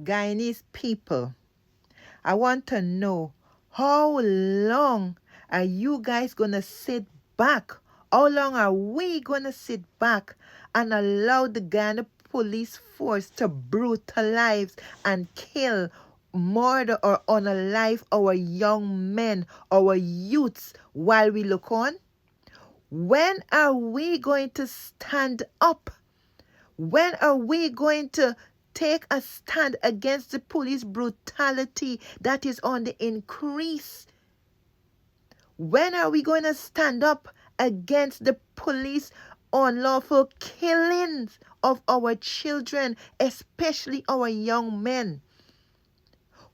Guyanese people, I want to know, how long are you guys going to sit back? How long are we going to sit back and allow the Guyana police force to brutalize and kill, murder or unalive our young men, our youths while we look on? When are we going to stand up? When are we going to take a stand against the police brutality that is on the increase? When are we going to stand up against the police unlawful killings of our children, especially our young men?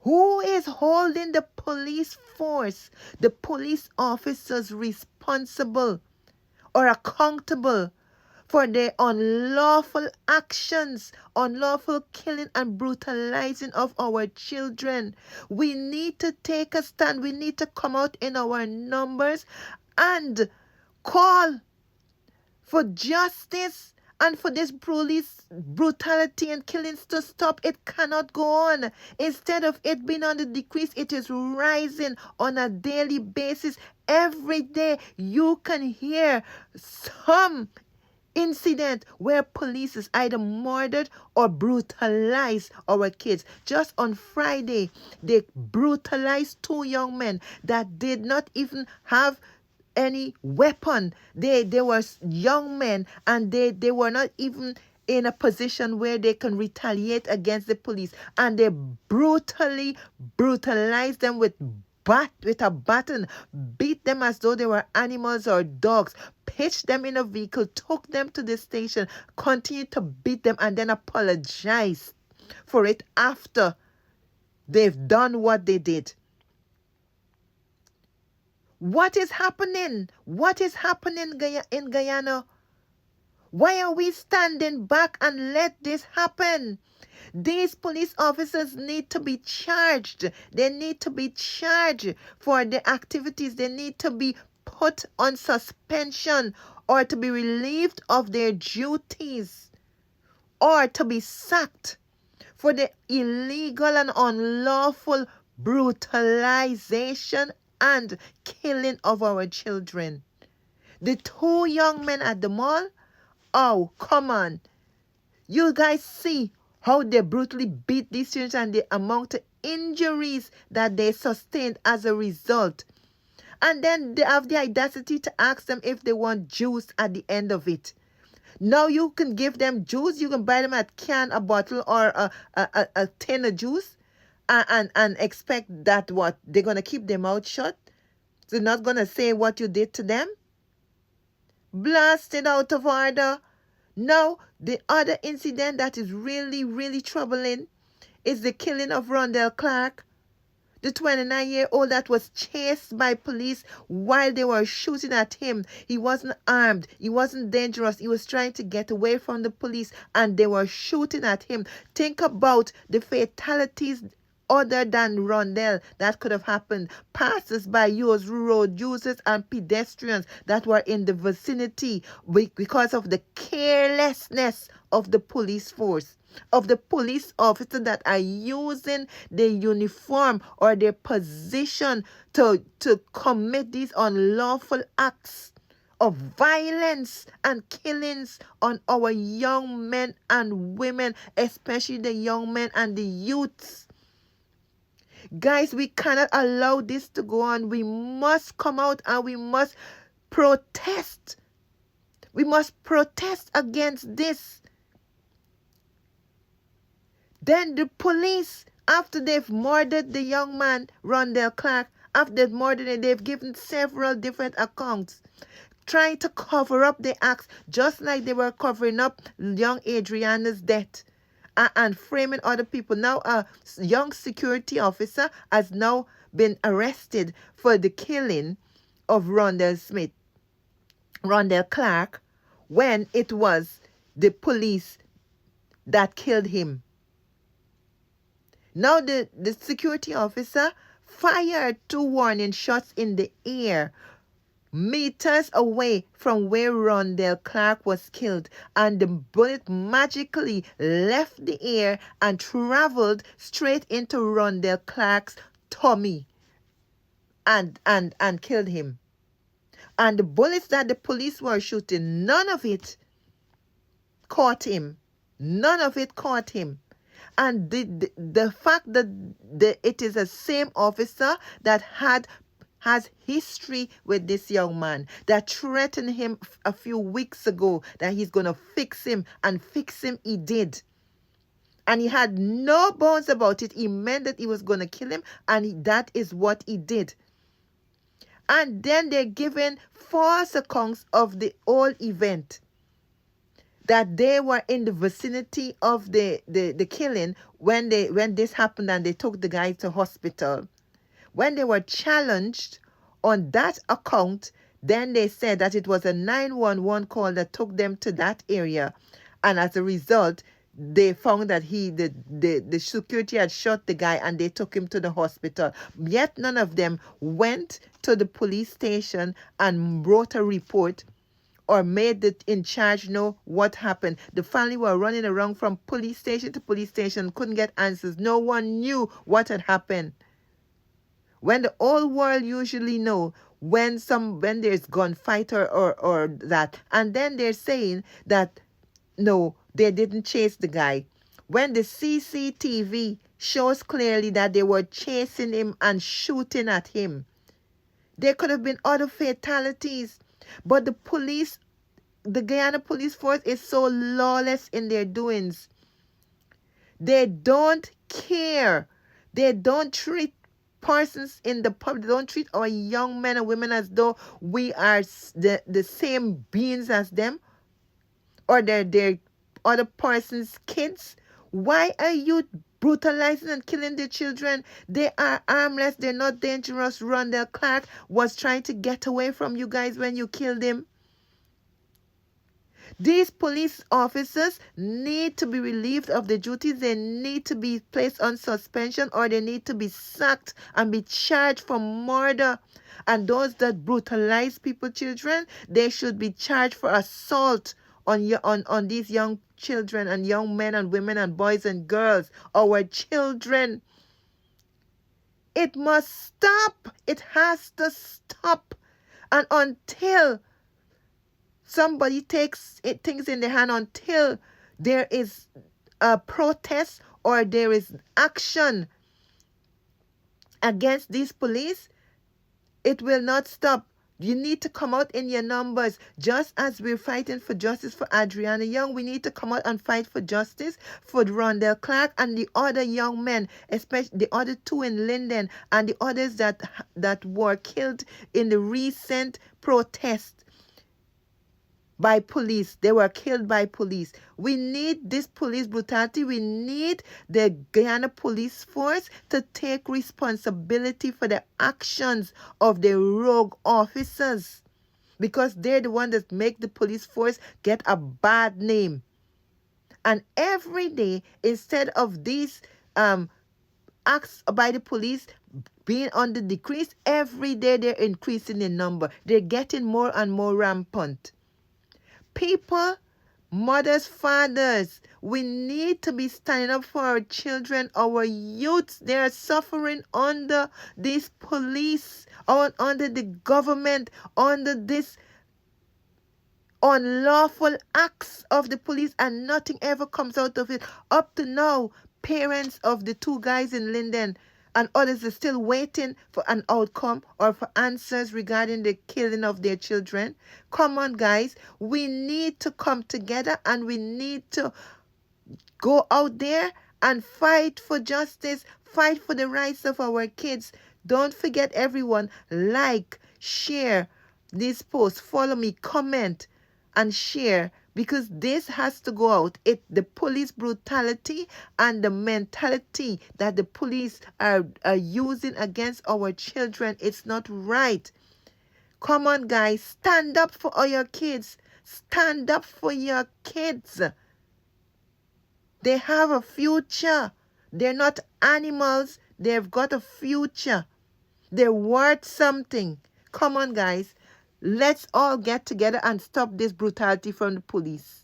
Who is holding the police force, the police officers responsible or accountable for their unlawful actions, unlawful killing and brutalizing of our children? We need to take a stand. We need to come out in our numbers and call for justice and for this police brutality and killings to stop. It cannot go on. Instead of it being on the decrease, it is rising on a daily basis. Every day you can hear some incident where police is either murdered or brutalized our kids. Just on Friday, they brutalized 2 young men that did not even have any weapon. They were young men, and they were not even in a position where they can retaliate against the police, and they brutally brutalized them with a baton, beat them as though they were animals or dogs, pitched them in a vehicle, took them to the station, continued to beat them, and then apologized for it after they've done what they did. What is happening? What is happening in Guyana? Why are we standing back and let this happen? These police officers need to be charged. They need to be charged for the activities. They need to be put on suspension or to be relieved of their duties or to be sacked for the illegal and unlawful brutalization and killing of our children. The 2 young men at the mall, oh, come on. You guys see how they brutally beat these children and the amount of injuries that they sustained as a result. And then they have the audacity to ask them if they want juice at the end of it. Now you can give them juice. You can buy them a can, a bottle, or a tin of juice, and expect that what? They're going to keep their mouth shut? They're not going to say what you did to them? Blasted out of order. Now, the other incident that is really, really troubling is the killing of Rondell Clark, the 29-year-old that was chased by police while they were shooting at him. He wasn't armed. He wasn't dangerous. He was trying to get away from the police, and they were shooting at him. Think about the fatalities other than Rondell that could have happened. Passers-by, road users, and pedestrians that were in the vicinity because of the carelessness of the police force, of the police officers that are using their uniform or their position to commit these unlawful acts of violence and killings on our young men and women, especially the young men and the youths. Guys, we cannot allow this to go on. We must come out and we must protest. We must protest against this. Then the police, after they've murdered the young man, Rondell Clark, after they've murdered him, they've given several different accounts, trying to cover up the acts, just like they were covering up young Adriana's death. And framing other people. Now a young security officer has now been arrested for the killing of Rondell Clark, when it was the police that killed him. Now the security officer fired 2 warning shots in the air, meters away from where Rondell Clark was killed, and the bullet magically left the air and traveled straight into Rondell Clark's tummy and killed him. And the bullets that the police were shooting, none of it caught him. None of it caught him. And the fact that it is the same officer that has history with this young man, that threatened him a few weeks ago that he's going to fix him, and fix him he did. And he had no bones about it. He meant that he was going to kill him, and that is what he did. And then they're given false accounts of the whole event, that they were in the vicinity of the killing when this happened, and they took the guy to hospital. When they were challenged on that account, then they said that it was a 911 call that took them to that area, and as a result, they found that the security had shot the guy, and they took him to the hospital. Yet none of them went to the police station and wrote a report or made the in charge know what happened. The family were running around from police station to police station, couldn't get answers. No one knew what had happened. When the whole world usually know when there's gunfight or that. And then they're saying that no, they didn't chase the guy. When the CCTV shows clearly that they were chasing him and shooting at him. There could have been other fatalities. But the Guyana police force is so lawless in their doings. They don't care. They don't treat persons in the public, they don't treat our young men and women as though we are the same beings as them, or they're other person's kids. Why are you brutalizing and killing the children? They are harmless. They're not dangerous. Rondell Clark was trying to get away from you guys when you killed him. These police officers need to be relieved of the duties. They need to be placed on suspension, or they need to be sacked and be charged for murder. And those that brutalize people, children, they should be charged for assault on these young children and young men and women and boys and girls, our children. It must stop. It has to stop. And until somebody takes things in their hand, until there is a protest or there is action against these police, it will not stop. You need to come out in your numbers. Just as we're fighting for justice for Adriana Young, we need to come out and fight for justice for Rondell Clark and the other young men, especially the other two in Linden and the others that were killed in the recent protest by police. They were killed by police. We need this police brutality. We need the Guyana police force to take responsibility for the actions of the rogue officers, because they're the ones that make the police force get a bad name. And every day, instead of these acts by the police being on the decrease, every day they're increasing in number. They're getting more and more rampant. People, mothers, fathers, we need to be standing up for our children, our youths. They are suffering under this police, under the government, under this unlawful acts of the police, and nothing ever comes out of it. Up to now, parents of the two guys in Linden and others are still waiting for an outcome or for answers regarding the killing of their children. Come on, guys. We need to come together, and we need to go out there and fight for justice, fight for the rights of our kids. Don't forget, everyone, like, share this post, follow me, comment, and share, because this has to go out. The police brutality and the mentality that the police are using against our children, it's not right. Come on, guys, stand up for all your kids. Stand up for your kids. They have a future. They're not animals. They've got a future. They're worth something. Come on, guys. Let's all get together and stop this brutality from the police.